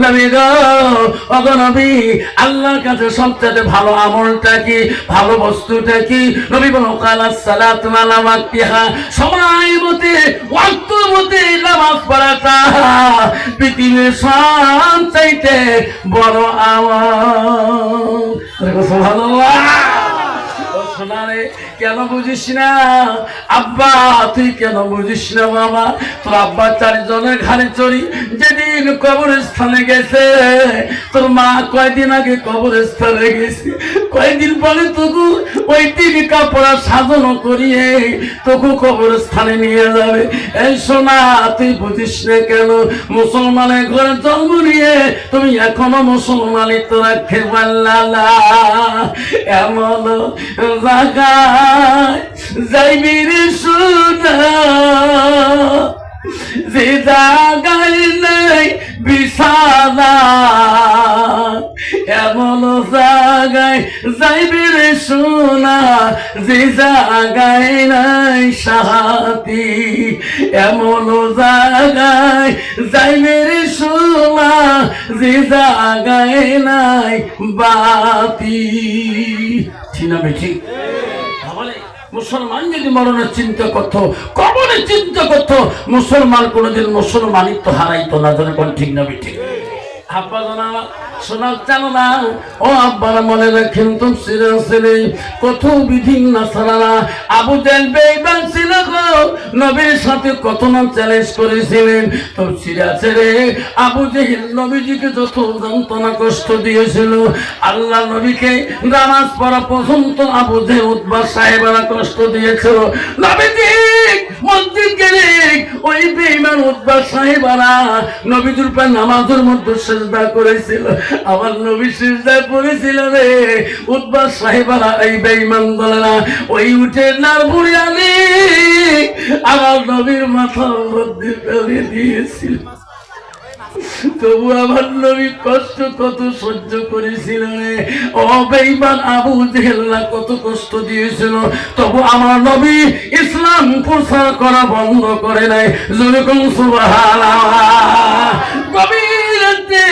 নবী গো ওগো নবী আল্লাহর কাছে সবচেয়ে ভালো আমলটা কি, ভালো বস্তুটা কি? নবী বলেন কালাস সালাতু আলা ওয়াক্তিহা, সময় মতে ওয়াক্ত মতে নামাজ পড়াটা পৃথিবীর সবচাইতে বড় আমল। সুবহানাল্লাহ। সোনারে কেন বুঝিস না আব্বা, তুই কেন বুঝিস না বাবা? তোর আব্বা 4 জনের ঘাড়ে চড়ি যেদিন কবরস্থানে গেছে, তোর মা কয়দিন আগে কবরস্থানে গেছে, কয়দিন পরে তোকে ওই 3 কাপড় সাজানো করিয়ে তোকে কবরস্থানে নিয়ে যাবে। এই সোনা তুই বুঝিস না কেন? মুসলমানের ঘরে জন্ম নিয়ে তুমি এখনো মুসলমানই তো রাখতে পারলা না। এমন জায়গায় যাইবি রে সোনা যে জায়গায় নেই বিছানা, এমন জায়গায় যাইবি রে সোনা যে জায়গায় নাই সাথী, এমন জায়গায় যাইবি রে সোনা যে জায়গায় নাই বাতি। ঠিক না বেঠিক? মুসলমান যদি মরণের চিন্তা করত, কবরের চিন্তা করত, মুসলমান কোনদিন মুসলমানিত্ব হারাইতো না। ধরে কোন ঠিক না বেঠিক? আব্বা জানা শোনা জানো না ও আব্বারা মনে রাখেন তো সিরে কত বিধিন না সারা আবু জাহেল বেঈমান ছিল গো, নবীর সাথে কত না চ্যালেঞ্জ করেছিলেন। তো সিরে আবু জাহেল নবীজিকে যত যন্ত্রণা কষ্ট দিয়েছিল, আল্লাহ নবীকে নামাজ পড়া পর্যন্ত আবু জাহেল উতবা সাহেবেরা কষ্ট দিয়েছিল। নবীজি মসজিদ গেলে ওই বেঈমান উতবা সাহেবেরা নবীজির পর নামাজের মধ্যে সিজদা করেছিল। আমার নবী সিজদায় পড়েছিল রে, উতবা সাহেবেরা এই বেঈমান দলেরা ওই উঠে নার বুড়িয়ালি আমার নবীর মাথার মধ্যে ফেলে দিয়েছিল। তবু আমার নবী কষ্ট কত সহ্য করেছিল রে। ও বেঈমান আবু জেহেল কত কষ্ট দিয়েছিল, তবু আমার নবী ইসলাম প্রচার করা বন্ধ করে নাই। যেরকম সুবহানাল্লাহ। গভীর রাতে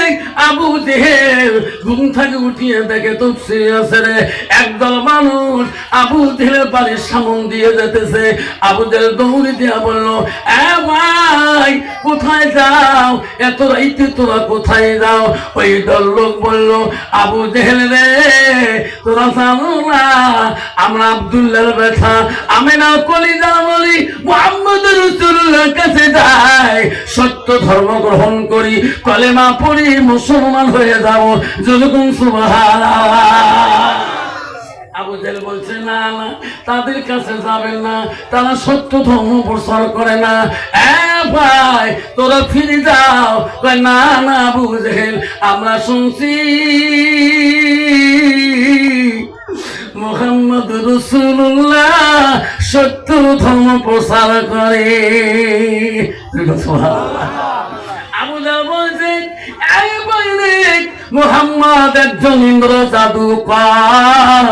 আবু জেহেল ঘুম থেকে উঠিয়ে দেখে তফসিরে আছে রে, একদল মানুষ আবু জেহেলের বাড়ির সামনে দিয়ে যেতেছে। আবু জেহেল দৌড়ে দিয়া বলল, এ ভাই কোথায় যাও, এত রাইতে তোরা কোথায় যাও? ওই দল লোক বলল, আবু জেহেল রে তোরা জানো না আমরা আব্দুল্লাহর বেটা আমিনা কলিজা বলি মুহাম্মদ রাসূলুল্লাহর কাছে যাই, সত্য ধর্ম গ্রহণ করি, কলেমা পড়ি, মুসলমান হয়ে যাও। যেরকম সুবহানাল্লাহ। আবু জেহেল বলছে না না তাদের কাছে যাবেন না, তারা সত্য ধর্ম প্রচার করে না। ভাই তোরা ফিরে যাও। না না আবু জেহেল আমরা শুনছি মুহাম্মদ রাসূলুল্লাহ সত্য ধর্ম প্রচার করে। আবু জেহেল বলছে মুহাম্মদ একজন ইন্দ্র জাদুকর,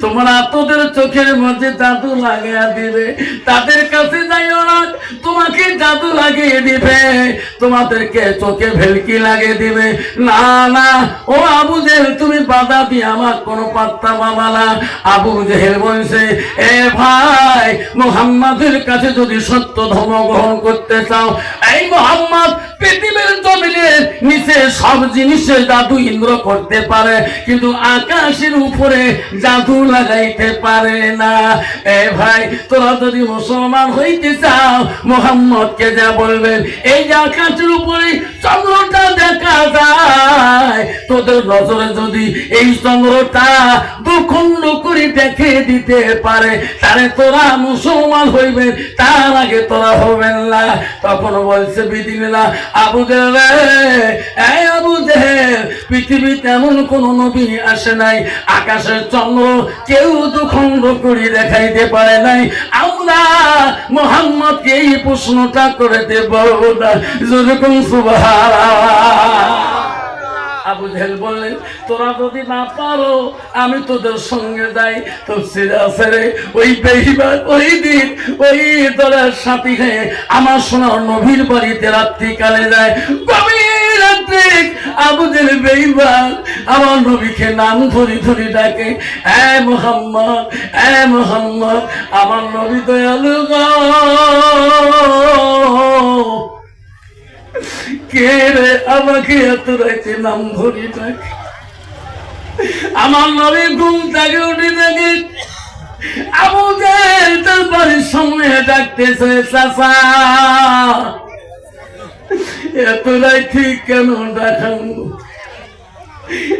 তোমরা তোদের চোখের মধ্যে জাদু লাগিয়ে দিবে, তাদের কাছে যাইও না, তোমাকে জাদু লাগিয়ে দিবে, তোমাদেরকে চোখে ভেলকি লাগিয়ে দিবে। না না ও আবু জেহেল তুমি বাধা দিয়ে আমার কোনো পাত্তা পাবা না। আবু জেহেল বলছে, এ ভাই মুহাম্মাদের কাছে যদি সত্য ধর্ম গ্রহণ করতে চাও, এই মুহাম্মদ পৃথিবীর জমিনের নিচে সব জিনিসের জাদু ইন্দ্র করতে পারে, কিন্তু আকাশের উপরে জাদু লাগাইতে পারে না। এ ভাই তোরা যদি মুসলমান হইতে চাও মুহাম্মদকে যা বলবেন, এই যে আকাশের উপরে চন্দ্রটা দেখা যায়, তোদের নজরে যদি এই চন্দ্রটা দুখণ্ড করে দেখে দিতে পারে, তাহলে তোরা মুসলমান হইবেন, তার আগে তোরা হবেন না। তখন বলছে বিদিনা আবু জেহেল এই আবু জেহেল পৃথিবীতে এমন কোন নবী আসে নাই, আকাশের চন্দ্র কেউ দুখণ্ড করে দেখাইতে পারে নাই, আমরা মুহাম্মদকে এই প্রশ্নটা করে দেব না। যেরকম সুবহানাল্লাহ। আবু জেহেল বললেন, তোরা যদি না পারো আমি তোদের সঙ্গে যাই। তো সিরাসেরে ওই বেঈমান ওই দিন ওই দলের সাথী হয়ে আমার সোনার নবীর বাড়িতে রাত্রিকালে যায়। গভীর রাত্রে আবু জেহেল বেঈমান আমার নবীকে নাম ধরে ধরে ডাকে, এ মুহাম্মদ, এ মুহাম্মদ। আমার নবী দয়ালু গো, কে রে আমাকে এত রাতে নাম ধরে ডাকে? আমার নবী ঘুম থেকে উঠে দেখে আবু জেহেল তার বাড়ির সামনে ডাকতেছে, চাচা এত রাতে কেন ডাকাম?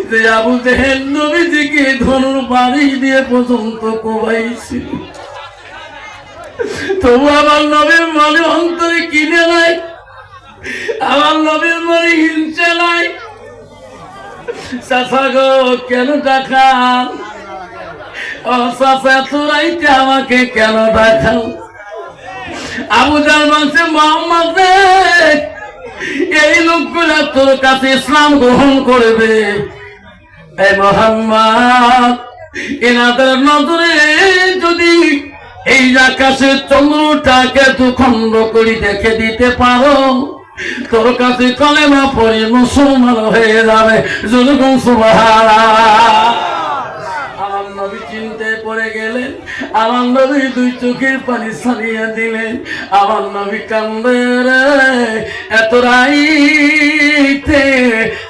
যে আবু জেহেল নবীজিকে ধনুর বাড়ি দিয়ে পর্যন্ত কোবাইছিল, তবু আমার নবীর মনে অন্তরে কিনে নাই, আমার নবীর মনে হিংসা নাই। চাচা গো কেন ডাকাম? ও চাচা তোরাইতে আমাকে কেন ডাকাম? আবু জেহেল বলছে, মুহাম্মদ এই লোকগুলা তোর কাছে ইসলাম গ্রহণ করবে। এই মুহাম্মদ এনাদের নজরে যদি এই আকাশের চন্দ্রটাকে দুখণ্ড করে দেখে দিতে পারো, তোর কাছে কলেমা পড়ে মুসলমান হয়ে যাবে। যখন সুবহানাল্লাহ। আমার নবী চিন্তায় পড়ে গেলেন, আমার নবী দুই চোখের পানি ছাড়িয়ে দিলেন। আমার নবী কান্দে, রে এত রাইতে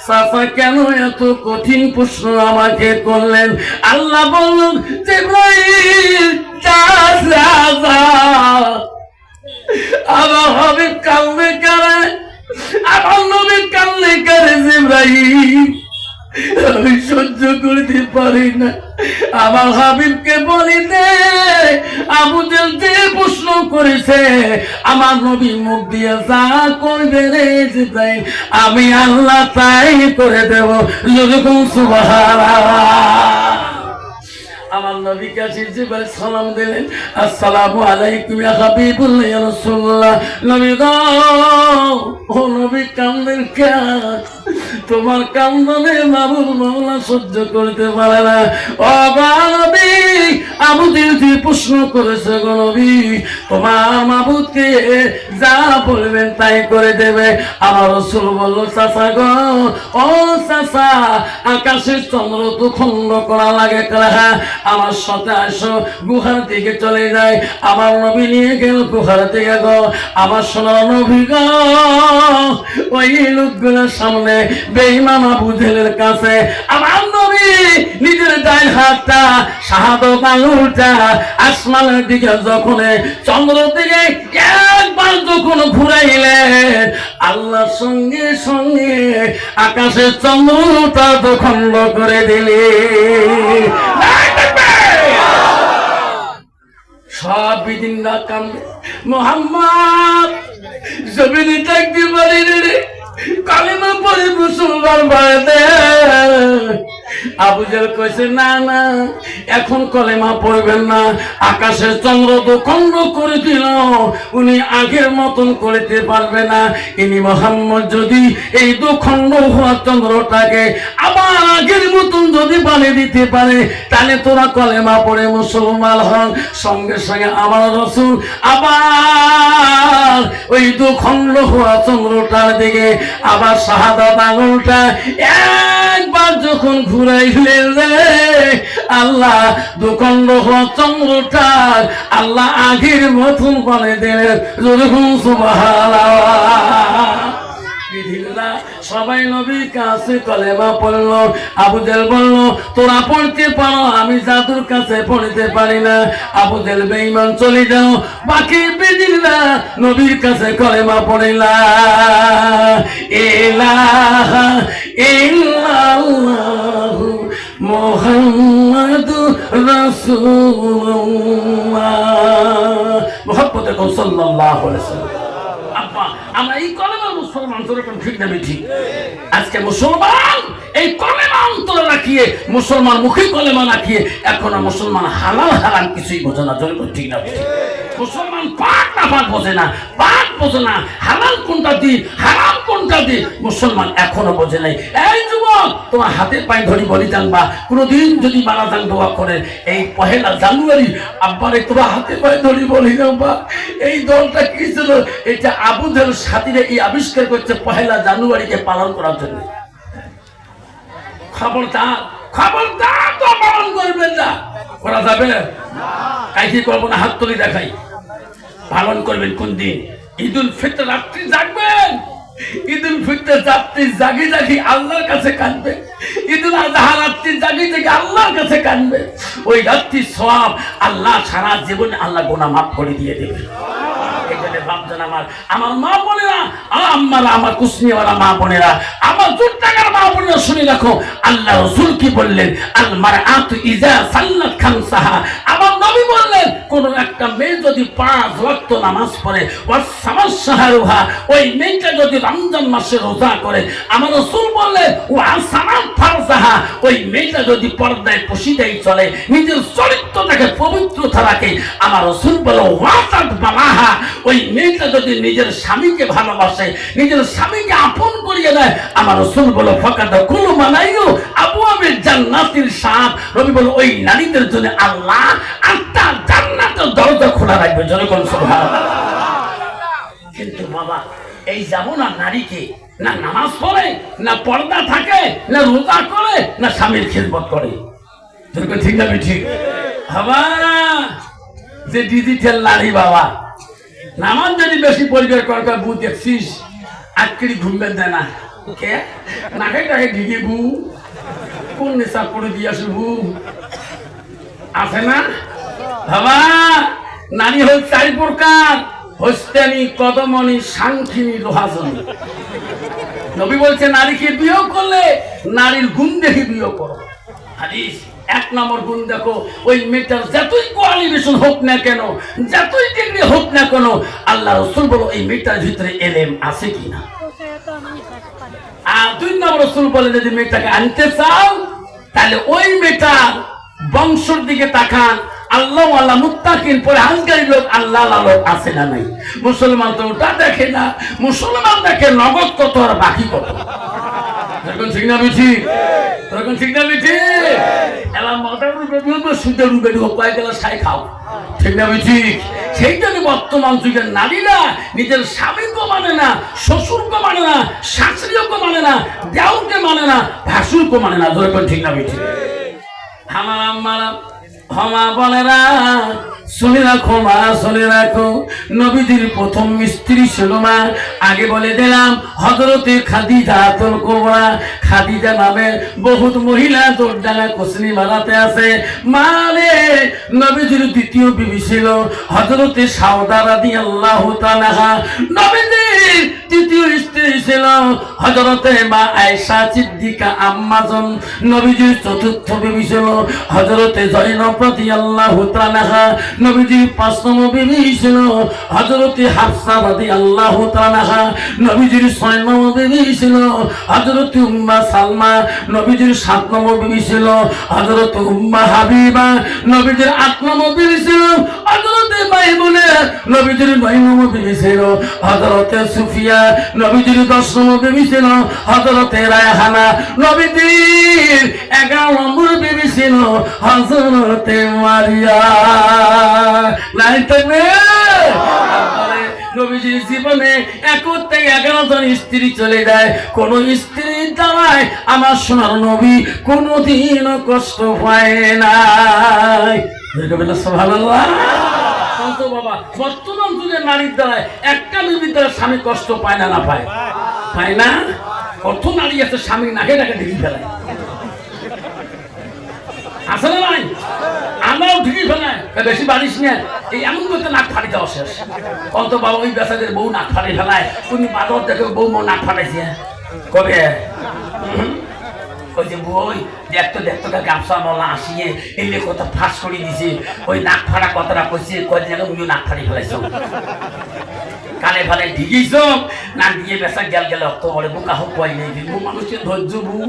চাচা কেন এত কঠিন প্রশ্ন আমাকে করলেন? আল্লাহ বললেন, জিবরাইল আমার হাবিব কান্দে কারে, আমার নবী কান্দে কারে। জিবরাইল আমি সহ্য করতে পারি না, আমার হাবিবকে বলি দে আবু জেহেল যে প্রশ্ন করেছে আমার নবী মুখ দিয়ে যা করবে রে জিবরাইল আমি আল্লাহ তাই করে দেব। যখন সুবহানাল্লাহ। আমার নবী কাছে জিবরাইল সালাম দিলেন, আসসালামু আলাইকুম ইয়া হাবিবুল্লাহ ইয়া রাসূলুল্লাহ। নবী গো, ও নবী কান্দেন কেন? তোমার কান্দনে মাবুদ মাওলা সহ্য করতে পারে না। ও নবী, আবু জেহেল প্রশ্ন করেছে গো নবী, তোমার মাবুদকে যা বলবেন তাই করে দেবে। আমার রাসূল বলল, চাচা গো, ও চাচা আকাশের চন্দ্র তো খণ্ড করা লাগে কারা? আমার সাথে আসো, গুহার দিকে চলে যায়। আমার নবী নিয়ে গেল গুহার দিকে গো। আমার সোনার নবী গো, ওই লোকগুলোর সামনে বেঈমান আবু জেহেলের কাছে আমার নবী নিজের ডান হাতটা শাহাদাত আঙ্গুলটা আসমানের দিকে যখন চন্দ্রের দিকে একবার যখন ঘুরাইলেন, আল্লাহর সঙ্গে সঙ্গে আকাশের চন্দ্রটা খণ্ড করে দিলে। সব বিদিনরা কান্দে, মুহাম্মদ জমিনে থাকতে পারি রে, কালেমা পড়ে মুসলমান বাড়াতে। আবু জেহেল কইছে, না না এখন কলেমা পড়বেন না, আকাশের চন্দ্র দুখণ্ড করে দিল, উনি আগের মতন করতে পারবে না। ইনি মুহাম্মদ যদি এই দুখণ্ড হওয়া চন্দ্রটাকে আবার আগের মতন যদি বানিয়ে দিতে পারে, তাহলে তোরা কলেমা পড়ে মুসলমান হন। সঙ্গে সঙ্গে আমার রাসূল আবার ওই দুখণ্ড হওয়া চন্দ্রটার দিকে আবার শাহাদাত আঙ্গুলটা একবার যখন ঘুরাইলেন রে, আল্লাহ দুখণ্ড হওয়া চন্দ্রটার আল্লাহ আগের মতন বানিয়ে দিলেন। যখন সুবহানাল্লাহ। সবাই নবীর কাছে কলেমা পড়লো। আবু জেহেল বলল, তোরা পড়তে পারো, আমি জাদুর কাছে পড়তে পারি না। আবু জেহেল বেঈমান চলে যাও, বাকি বেদিনরা নবীর কাছে কলেমা পড়িলা, ইলাহা ইল্লাল্লাহু মুহাম্মাদুর রাসূলুল্লাহ। মুহাম্মদে সাল্লাল্লাহু আলাইহি ওয়াসাল্লাম। আমরা এই কলেমা মুসলমান তোর ঠিক না ঠিক? আজকে মুসলমান এই কলেমা অন্তরে রাখিয়ে, মুসলমান মুখে কলেমা রাখিয়ে এখন মুসলমান হালাল হারাম কিছুই বোঝে না। ঠিক না ঠিক? মুসলমান পাক না পাক বোঝে না, পাক বোঝে না, হালাল কোনটা দি হারাম কোনটা দি মুসলমান এখনো বোঝে নাই। এই যুবক, তোমার হাতের পায়ে ধরি বলি জানবা, কোনোদিন যদি মারা যান দোয়া করে এই 1 জানুয়ারি আব্বারে তোমার হাতে পায়ে ধরি বলি জানবা। এই দলটা কি ছিল? এটা আবু জেহেল সাথীরা এই আবিষ্কার করছে 1 জানুয়ারিকে পালন করার জন্য। খবরদার খবরদার তো পালন করবেন না, করা যাবে না, কাইকি করবো না, হাত তুলি দেখাই। পালন করবেন কোন দিন? ঈদুল ফিতর রাত্রি জাগবেন, ঈদুল ফিতর রাত্রি জাগি জাগি আল্লাহর কাছে কাঁদবে, ঈদুল আজহা রাত্রি জাগি জাগি আল্লাহর কাছে কাঁদবে। ওই রাত্রির সওয়াব আল্লাহ সারা জীবনে আল্লাহ গুনাহ মাফ করে দিয়ে দেবে। আমার মা বোনেরা, আমার কুসনিওয়ালা মা বোনেরা, আমার দূর টাকার মা বোনেরা শুনে রাখো, আল্লাহ রাসূল কি বললেন? আল মারআতু ইজা সাল্লাত খামসাহা, আমার নবী বললেন কোন একটা মেয়ে যদি 5 ওয়াক্ত নামাজ পড়ে, ওয়াসামাস শাহরুহা, ওই মেয়েটা যদি রমজান মাসে রোজা করে, আমার রাসূল বললেন ওয়াসামাত ফারজাহা, ওই মেয়েটা যদি পর্দায় পশিদাই চলে, নিজের চরিত্রটাকে পবিত্রতা রাখে, আমার রাসূল বলে ওয়াসাত বালাহা, ওই মেয়েটা যদি নিজের স্বামীকে ভালোবাসে, নিজের স্বামীকে আপন করিয়ে দেয়, আমার রাসূল বলে ফাকাদ কুলু মানাইয়ু আবওয়াবিল জান্নাতিল শাব, নবী বলে ওই নারীদের জন্য আল্লাহ 8টা জান্নাতের দরজা খোলা রাখবে। জনগণ সুবহানাল্লাহ। কিন্তু বাবা এই যেমন না, নারীকে না নামাজ পড়ে, না পর্দা থাকে, না রোজা করে, না স্বামীর খিদমত করে। জনগণ ঠিক না ঠিক? বাবা যে ডিজিটাল নারী বাবা, নামাজ যদি বেশি পরিবার করতে বু দেখছিস আজকেরই ঘুমবেন দেয় না, কে নাকে টাকে ঢিকে বু কোন নেশা করে দিয়ে আসে বু আছে না বাবা। নারী হল 4 প্রকার, হস্তানি, কদমনি, সাংখিনী, লোহাজনী। নবী বলছে নারীকে বিয়ে করলে নারীর গুণ দেখে বিয়ে করো। হাদিস 1 নম্বর গুণ দেখো, ওই মেয়েটার যতই কোয়ালিফিকেশন হোক না কেন, যতই ডিগ্রি হোক না কেন, আল্লাহ রাসূল বলো এই মেয়েটার ভিতরে এলেম আছে কিনা। আর 2 নম্বর রাসূল বলে যদি মেয়েটাকে আনতে চাও তাহলে ওই মেয়েটার বংশের দিকে তাকান, আল্লাহ ওয়ালা মুত্তাকিন পরহেজগারী লোক আল্লাহ লোক আছে না নাই। মুসলমান তো ওটা দেখে না, মুসলমান দেখে নগদ কত আর বাকি কত। এখন ঠিক না বেশি, তখন ঠিক না বেশি, এলা মাথার রূপে দিও, সুদের রূপে দিও, কয়েক গেলা সাই খাও, ঠিক না বেশি। সেই জন্য বর্তমান যুগের নারীরা নিজের স্বামীকে মানে না, শ্বশুরকে মানে না, শাশুড়িকে মানে না, দেওরকে মানে না, ভাসুরকে মানে না। যখন ঠিক না বেশি। আমার আম্মারা ক্ষমা বলেরা শুনে রাখো মা, শুনে রাখো, নবীজির প্রথম স্ত্রী ছিল মা। আগে বলে দিলাম হযরতে খাদিজাতুল কুবরা, খাদিজা নামের বহুত মহিলা দোরডাঙ্গা কোসনি মারাতে আছে। মানে নবীজির দ্বিতীয় বিবি ছিল হযরতে সাউদা রাদিয়াল্লাহু তাআলা। নবীজির তৃতীয় স্ত্রী ছিল হযরতে মা আয়েশা সিদ্দিকা আম্মাজন। নবীজির চতুর্থ বিবি ছিল হযরতে জয়নব রাদিয়াল্লাহু তাআলা। নবীজির 5 নম্বর বিবি ছিল হযরতে হাফসা রাদিয়াল্লাহু তাআলা। নবীজির 6 নম্বর বিবি ছিল হযরতে উম্মা সালমা। নবীজির 7 নম্বর বিবি ছিল হযরতে উম্মা হাবিবা। নবীজির 8 নম্বর বিবি ছিল হযরতে মাইমুনা। নবীজির 9 নম্বর বিবি ছিল হযরতে সুফিয়া। নবীজির 10 নম্বর বিবি ছিল হযরতে রায়হানা। নবীজির 11 নম্বর বিবি ছিল হযরতে মারিয়া। নবীজির জীবনে 1 থেকে 11 জন স্ত্রী চলে যায়। কোন স্ত্রীর দ্বারায় আমার সোনার নবী কোনদিনও কষ্ট পায় নাই। সুবহানাল্লাহ। বাবা বর্তমান যুগের নারীর দ্বারায় একটা বিবির দ্বারা স্বামী কষ্ট পায় না, না পায়? পায় না। কত নারী আছে স্বামী নাকে নাকে ঢেকে ফেলায়, আছে না নাই? আমরাও ঢুকি ফেলে বেশি বাড়িস না, এই এমন করতে নাক ফাটি দেওয়া শেষ। অন্ত বাবা ওই বেচাদের বউ নাক ফাটি ফেলায়, তুমি বাজার দেখে বউ নাক ফাটাইছে কবে? ওই যে বই দেখতো দেখতো গামছা মলা আসিয়ে এলে কথা ফাঁস করে দিছে, ওই নাক ফাটা কথাটা কইছে, কয়দিন আগে উনিও নাক ফাটি ফেলাইছ, কানে ফালে ঢিকিছ, নাক দিয়ে বেচা গেল গেলে অত বলে বোকা হোক কয় নেই, মানুষের ধৈর্য বউ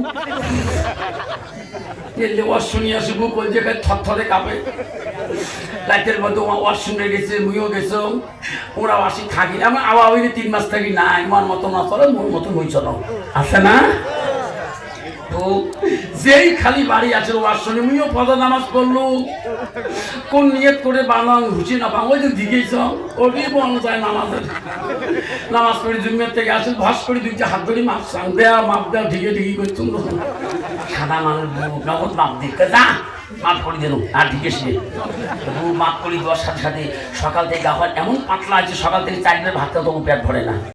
এলে ওয়াজ শুনিয়ে আসে বউ কই যে থরথরে কাঁপে। রাতের মধ্যে ওয়াজ শুনে গেছে, মুইও গেছ, ওরাও আসি থাকি, আমার আওয়া হইলে 3 মাস থাকি না, আমার মতো না চলে মোর মতো হই চলো, আছে না? যেই খালি বাড়ি আছে ওয়ার সঙ্গে আমিও পদা নামাজ পড়লো কোন নিয়ত করে বানান হুচি না পাও ওই যে দিকেছ ওটি বন যায় নামাজের নামাজ পড়ি জুমের থেকে আসে ভাস করে দুইটা হাত ধরে মাপ চাং দেয়া মাপ দেওয়া ঠিকই ঠিকই করছো সাদা মানুষ নগদ মাপ দিকে যা মাপ করে দিল আর ঠিকই সে মাপ করে দেওয়ার সাথে সাথে সকাল থেকে গাফার এমন পাতলা আছে সকাল থেকে 4 বেলা ভাতটা তবু পেট ভরে না